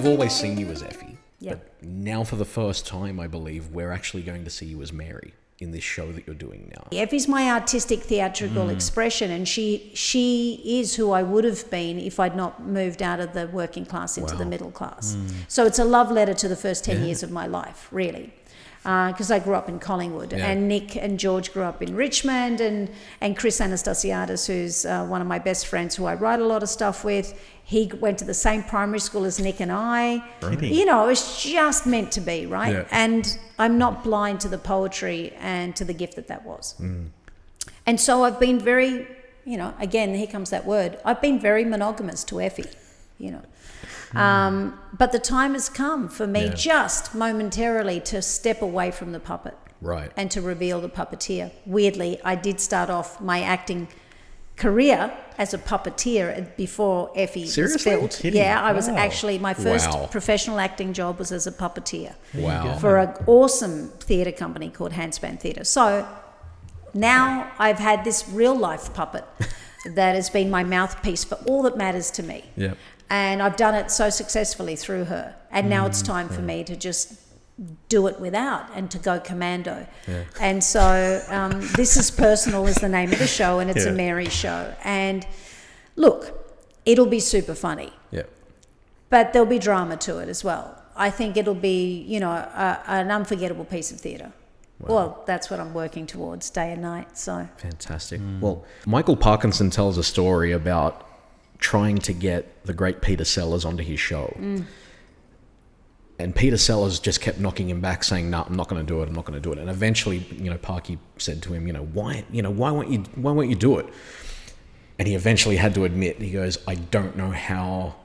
we've always seen you as Effie. Yeah. But now for the first time, I believe, we're actually going to see you as Mary in this show that you're doing now. Effie's my artistic theatrical expression, and she is who I would have been if I'd not moved out of the working class into the middle class. So it's a love letter to the first 10 years of my life, really. Because I grew up in Collingwood, and Nick and George grew up in Richmond, and Chris Anastasiadis, who's one of my best friends who I write a lot of stuff with, he went to the same primary school as Nick and I. Really? You know, it's just meant to be, right? Yeah. And I'm not blind to the poetry and to the gift that was. And so I've been very, you know, again, here comes that word, I've been very monogamous to Effie, you know. But the time has come for me just momentarily to step away from the puppet, Right. and to reveal the puppeteer. Weirdly, I did start off my acting career as a puppeteer before Effie Seriously? was built. Kidding? Yeah, I was Wow. actually, my first Wow. professional acting job was as a puppeteer Wow. for an awesome theatre company called Handspan Theatre. So now I've had this real life puppet that has been my mouthpiece for all that matters to me. Yep. And I've done it so successfully through her. And now it's time for me to just do it without and to go commando. Yeah. And so This Is Personal is the name of the show, and it's Yeah. a Mary show. And look, it'll be super funny, Yep. but there'll be drama to it as well. I think it'll be, you know, an unforgettable piece of theatre. Well, that's what I'm working towards day and night. So Fantastic. Well, Michael Parkinson tells a story about trying to get the great Peter Sellers onto his show. And Peter Sellers just kept knocking him back, saying, "No, I'm not going to do it. I'm not going to do it." And eventually, you know, Parky said to him, why won't you do it? And he eventually had to admit, he goes, I don't know how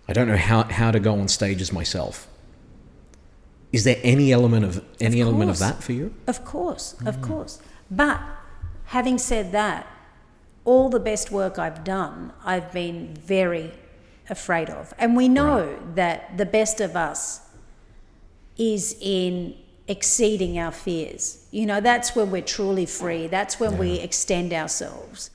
to go on stage as myself. Is there any element of that for you? Of course. But having said that, all the best work I've done, I've been very afraid of. And we know that the best of us is in exceeding our fears. You know, that's when we're truly free. That's when we extend ourselves.